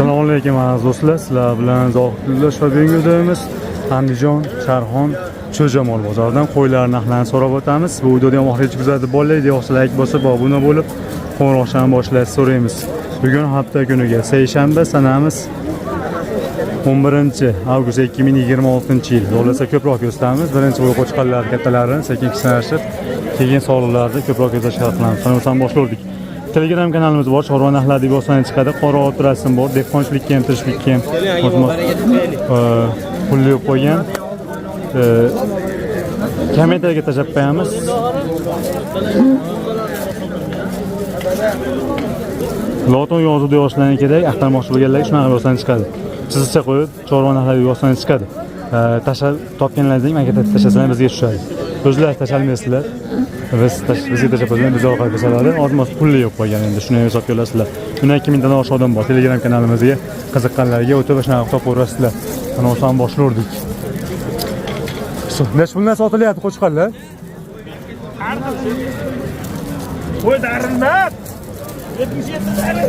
Assalomu alaykum aziz do'stlar, sizlar bilan Zohidullo Sho'bingudamiz. Andijon, Sharxon, Cho'jamol bozoridan qo'ylar narxlarini so'rab o'tamiz. Bu videoda ham oxirigacha kuzatib boringlar, yo'qsa like bosib, obuna bo'lib, qo'ng'iroqchani boshlashni so'raymiz. Bugun hafta kuniga seshanba sanamiz 11 avgust 2026-yil. Bo'lsa ko'proq ko'rsatamiz. Birinchi bo'lib qo'chqonlar kattalarini sekin kishanlashib, keyin sog'liqlarni ko'proq ko'rsatishga qilamiz. Qanday boshladik. Telegram kanalimiz bor, chorva narxlari deb yozsangiz chiqadi. Qora ot rasm bor, dehqonchilikka ham, tirishlikka ham pulli qo'ygan. Kommentariyaga tashlab qo'yamiz. Loton yozuvda yozishlarga kerak, axtarmoqchi bo'lganlar shunaqa yozsangiz chiqadi. Chizishcha qo'yib, chorva narxlari deb yozsangiz chiqadi. Tashlab topganlaringizni maketga tashlasangiz bizga tushadi. O'zlar tashlamaysiz. Bizga tashlab qo'ygan biz orqaga tashladi. Ozmoz pulli yo'q qo'ygan endi shuni hisobga olasizlar. Bundan 2000 dan oshiq odam bor. Telegram kanalimizga qiziqqanlarga o'tib shunaqa topaverasizlar. Mana o'shan boshlardik. Necha puldan sotilyapti qo'chqonlar? Qo'y darinlar. 77 darin.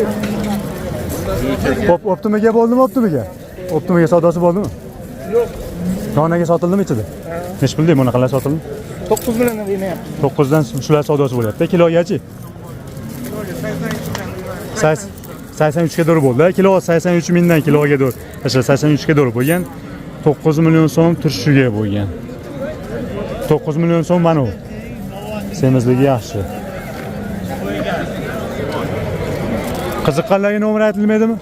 Optimaga bo'ldimi, optimaga? Optimaga savdosi bo'ldimi? Yo'q. Donaga sotildimi ichida? Necha pul deyman, qanday sotildi? 9 million deyapti. 9 dan shular savdosi bo'lyapti. Kilogachi? 83 ga doğru bo'ldi. Kilo 83 mingdan kiloga doğru. Tasha 83 ga doğru bo'lgan. 9 million so'm turishiga bo'lgan. 9 million so'm mana u. Semizligi yaxshi. Qiziqqanlarga nomer aytilmaydimi?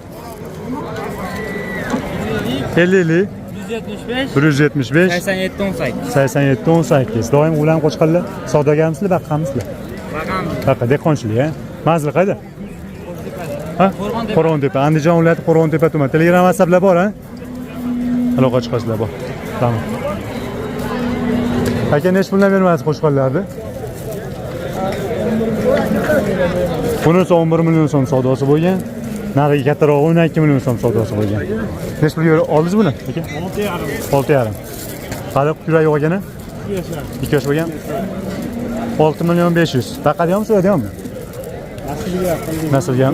50 175 87 18. 87 18. Doim ulan qo'chqanlar savdogarmisizlar, baqqamisizlar? Baqqa dehqonchilik, ha? Manzil qayda? Ha? Qo'rg'ontepa. Andijon viloyati Qo'rg'ontepa tuman. Telegram WhatsApplar bor, ha? Aloqa chiqasizlar bor. Tamam. Aka necha puldan bermaysiz qo'chqonlarni? Bunisi 11 million so'm savdosi bo'lgan. Nariga kattaroq 12 million so'm savdosi bo'lgan. Necha pulga oldingiz buni, aka? 6,5. Qani yurak yo'g'agani? 2 yosh bo'lgan. 6 million 500. Taqadiyam so'radiyammi? Nasılga?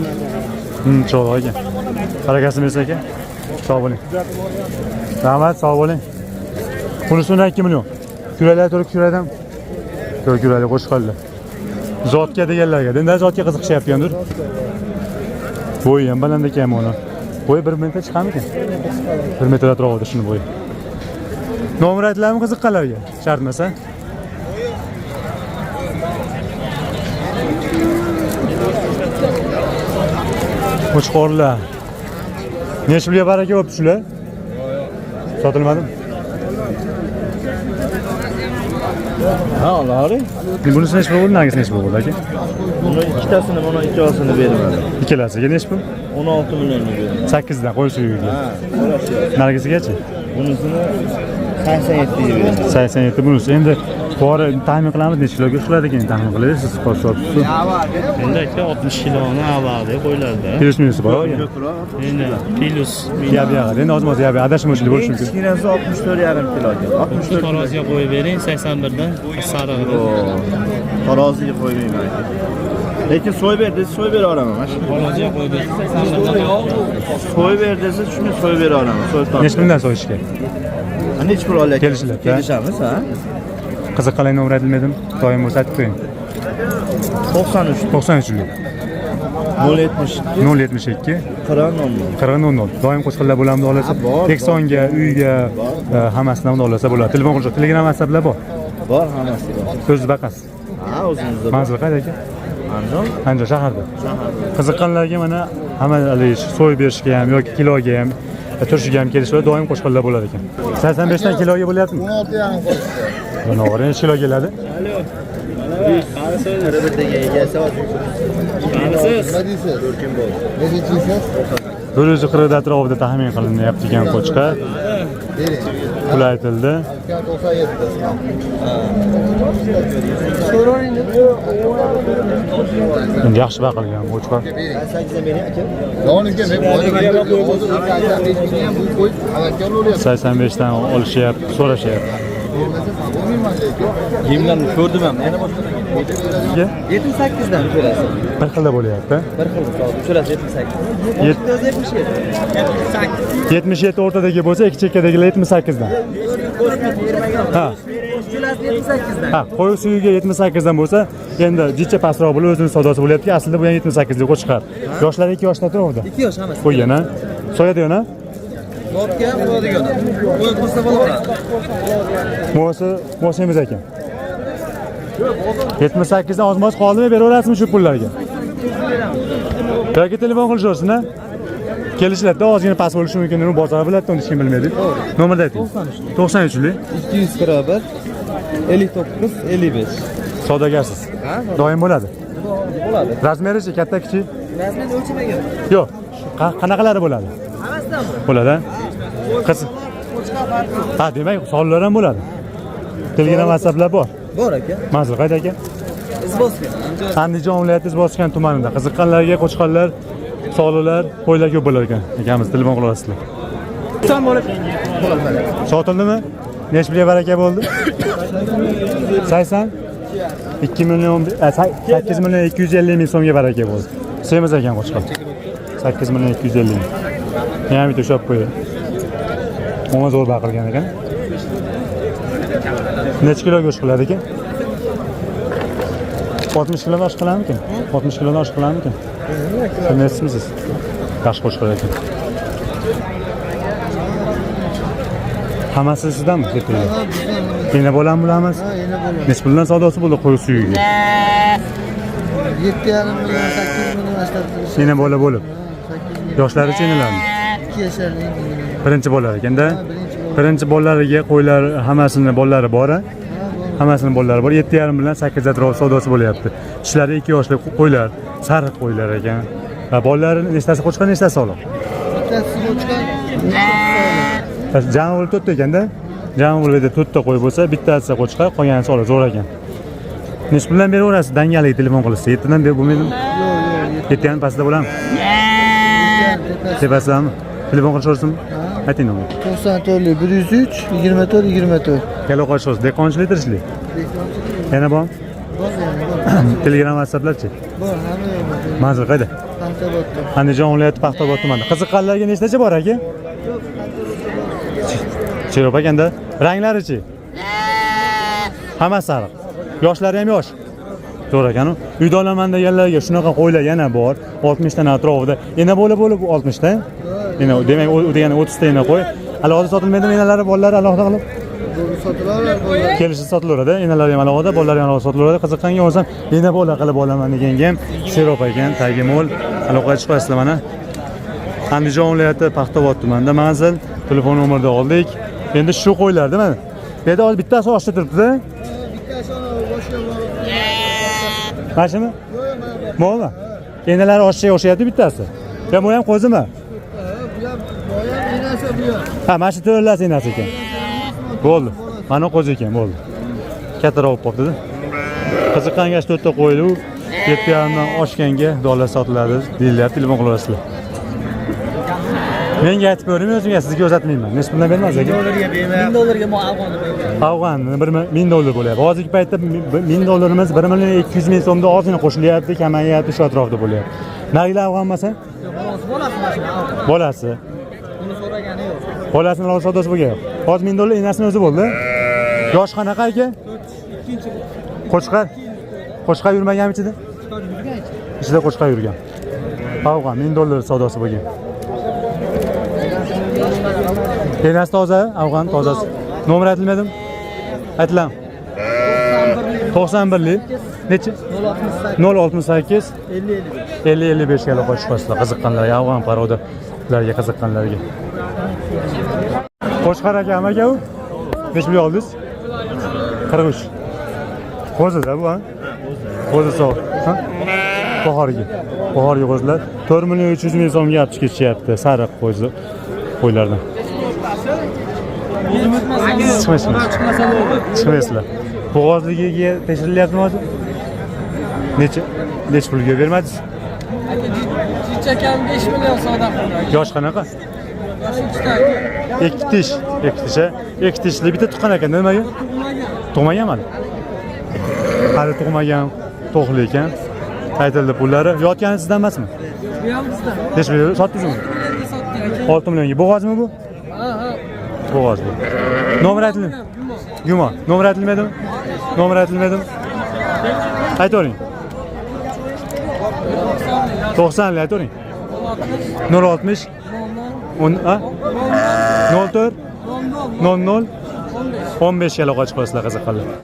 Cho'g'roq ekan. Harakatimiz aka. Sog' bo'ling. Rahmat, sog' bo'ling. Bunisi 2 million. Kuraklar turib kurakdan. Kuraklar qo'shqonlar. Zotga deganlarga, endi zotga qiziqishyapti-yandir. Bo'yi ham baland ekan mana. Bo'yi 1 metr chiqamikan? 1 metr atrofida shuni bo'yi. Nomer aytlarmi qiziqqanlarga? Shartmasa? Qo'chqorlar. Necha pulga baraka bo'libdi shular? Sotilmadimi? Ha, Alloh. Bunisi necha pul bo'ldi, nagisi necha pul bo'ldi aka? Buni ikkitasini, mana ikkalasini beraman. Ikkalasiga necha pul? 16 million beraman. 8 dan qo'y suyugiga. Ha, qarashyapti. Nargisigachi? Bunisini 87 ga beraman. 87 bunisi. Endi bori taxmin qilamiz necha kiloga chiqadi ekan, taxmin qilaylik siz hisob-kitobsiz. Endi aka 60 kiloni avvalda qo'ylarda. Plus minusi bor. Endi plus Yab-yag'ida. Endi ozmoz yab-yag'ida adashmoqchilik bo'lishi mumkin. kilosi 64,5 kiloga. 64 Taroziga qo'yib bering, 81 dan sarig'i. Taroziga qo'ymayman aka. Lekin so'y ber desa so'y bera olaman. Mana shu Taroziga qo'yib bersiz, 81 dan. so'y ber desa shuni so'y bera olaman. So'y top. Necha puldan so'yishga? Necha pul olyapti? Kelishiladi, ha? Kelishamiz, ha? Qiziqqanlar nomer aytilmaydimi? Doim bo'lsa aytib qo'ying. 93 93 pullik. 072 072 40 40 doim qo'shqinlar bo'lamdi olasa, bor. Teksonga, uyga, hammasidan olasa bo'ladi. Telefon qilib, Telegram WhatsApplar bor. bor, hammasi bor. O'zingiz baqasiz. Ha, o'zimizda bor. Manzil qayda aka? Andijon? Andijon shaharda. Shaharda. Qiziqqanlarga mana hamma so'y berishga ham yoki kiloga ham, turishiga ham kelishlar, doim qo'shqinlar bo'lar ekan. 85 dan kiloga bo'lyaptimi? 16,5. Mana o'g'ri kilo keladi. Bir o'zi qirqda atrofida taxmin qilinyapti ekan qo'chqa. Pul aytildi. Endi yaxshi baqilgan qo'chqa. 85 dan olishyapti, so'rashyapti. Yemlarni ko'rdim ham. Yana boshqadan 78 dan uchrasi. Bir xilda bo'lyapti. Bir xil savdo. Uchrasi 78. 77 o'rtadagi bo'lsa, ikki chekkadagilar 78 dan. Ha. Uchrasi 78 dan. Ha, qo'y suyiga 78 dan bo'lsa, endi jicha pastroq bo'lib o'zining savdosi bo'lyapti. Aslida bu ham 78 ga qo'chiqar. Yoshlari 2 yoshda turibdi. 2 yosh hammasi. Qo'ygan ha. So'yadigan ha. Notga bo'ladigan. Qo'y qo'ysa bo'laveradi. Mo'simiz ekan. 78 dan ozmoz qoldimi, beraverasizmi shu pullarga? Yoki telefon qilishaversin ha. Kelishlarda ozgina past bo'lishi mumkin, uni bozor biladi, uni hech kim bilmaydi. Nomerni ayting. 93 lik 241 59 55. savdogarsiz. Doim bo'ladi. Bo'ladi. Razmerichi katta kichik? Rasmini o'lchamagan. Yo'q. Qanaqalari bo'ladi? Hammasidan bor. Bo'ladi. Qiz. Ha, demak, sonlar ham bo'ladi. Telegram, WhatsApplar bor. Bor aka. Manzil qayda aka? Izboskan. Andijon viloyati Izboskan tumanida. Qiziqqanlarga qo'chqonlar, solilar, qo'ylar ko'p bo'lar ekan. Akamiz telefon qilasizlar. Son bo'lib Sotildimi? Necha pulga baraka bo'ldi? 80? 2 million, 8 million 250 ming so'mga baraka bo'ldi. Semiz ekan qo'chqon. 8 million 250 ming. Yana bitta ushab qo'ydi. Ona zo'r baqirgan ekan. Necha kilo go'sht qiladi ekan? 60 kilo osh qiladimikan? 60 kilo osh qiladimikan? Bilmaysizmisiz? Yaxshi qo'sh qiladi ekan. Hammasi sizdanmi? Yana bo'lam bulamiz? Ha, yana bo'lam. Necha puldan savdosi bo'ldi qo'y suyiga? 7,5 million, 8 million ashtasi. Yana bola bo'lib. 8 million. Yoshlari chenalarmi? 2 yoshlarning qizlari. Birinchi bolalar ekanda. Birinchi bola. Birinchi bolalariga qo'ylar hammasini bolalari bor. Hammasini bolalari bor. 7,5 bilan 8 atrof savdosi bo'lyapti. Ishlari 2 yoshli qo'ylar, sariq qo'ylar ekan. Va bolalar nechtasi qo'chqon, nechtasi soliq? Bittasi qo'chqon, Jami bo'lib 4 ta ekanda. Jami bo'lib 4 ta qo'y bo'lsa, bittasi qo'chqon, qolgani soliq zo'r ekan. Necha puldan beraverasiz? Dangalga telefon qilsa, 7 dan berib bo'lmaydimi? yo'q, 7 dan pastda bo'ladimi? yo'q. Tepasidami? Telefon qilishaversinmi? Ayting nomer. 94 103 24 24. Kelo qo'shasiz. Dehqonchilik, tirishlik. Yana bor? Bor, yana bor. Telegram, WhatsApplarchi? Bor, hamma yo'q. Manzil qayda? Paxtabodda. Andijon viloyati Paxtabod tumanida. Qiziqqanlarga nechtacha bor aka? Chiroq ekanda. Ranglarichi? Hammasi sariq. Yoshlari ham yosh. To'g'ri ekan-ku. Uyda olaman deganlarga shunaqa qo'ylar yana bor. 60 dan atrofida. Yana bo'lib 60 ta. Yana demak u degani 30 ta yana qo'y. Hali hozir sotilmaydimi enalari, bolalari alohida qilib? Bu sotilaveradi bolalar. Kelishib sotilaveradi. Enalari ham alohida, bolalari ham alohida sotilaveradi. Qiziqqanga olsam, yana bola qilib olaman deganga ham Seroq ekan, tagi mo'l. Aloqa chiqasizlar mana. Andijon viloyati Paxtabod tumanida manzil, telefon nomerida oldik. Endi shu qo'ylar, nima? Bu yerda hozir bittasi oshda turibdi-da. Bittasi boshqa bor. Mashimi? Mo'lmi? Enalari oshga o'xshayapti bittasi. Ya bu ham qo'zimi? Bu ham boyam enasi bu ham. Ha, mana shu to'rlasi enasi ekan. Bo'ldi. Mana qo'zi ekan, bo'ldi. Kattaroq bo'lib qoldi-da. Qiziqqanga 4 ta qo'ydi u. 7,5 dan oshganga dollar sotiladi, deyilyapti, telefon qilasizlar. Menga aytib ko'ring, o'zimga sizga uzatmayman. Necha puldan bermaysiz aka? $1000 mo afg'on deb Afg'on $1000 bo'lyapti. Hozirgi paytda $1000 $1 million 200 ming so'mda ozgina qo'shilyapti, kamayyapti, shu atrofda bo'lyapti. Narigilar afg'on emas-a? Bolasi mana. Bolasi. Uni so'ragani yo'q. Bolasini olib savdosi bo'lgan. Hozir $1000 enasini o'zi bo'ldi. Yosh qanaqa aka? Qo'chqar. Qo'chqar yurmaganmi ichida? Ichida qo'chqar yurgan. Afg'on $1000 savdosi bo'lgan. Enasi toza, afg'on tozasi. Nomer aytilmadimi? Aytilam. 91 lik. Necha? 068 50 55 ga aloqa chiqasizlar. Qiziqqanlarga, afg'on parodalarga qiziqqanlarga. Qo'chqar aka, aka u? Necha pulga oldingiz? 43. Qo'zida bu, ha? Qo'zi sog', ha? Bahorga. Bahorga qo'zilar 4 million 300 ming so'mga olib chiqishyapti. Sariq qo'zi qo'ylardan. Chiqmaysizlar. Chiqmaysizlar. Bo'g'ozligiga tekshirilyaptimi hozir? Necha pulga bermadingiz? Chechakam 5 million savdo qildi. Yosh qanaqa? ikki tish. Ikki tishli bitta tuqqan ekan, nimaga? Tug'maganmi? Hali tug'magan, to'qli ekan. Aytildi pullari. Yotgani sizdan emasmi? Bu ham bizdan. Necha million sotdingizmi? 6 millionga. Bo'g'ozmi bu? Ha. Bo'g'oz bu. Nomer aytildi. Gumon. Nomer aytilmadimi? Nomer aytilmadimi? Aytavering. 90 aytavering. 060 10 04 00 15 ga aloqa chiqasizlar qiziqqanlar.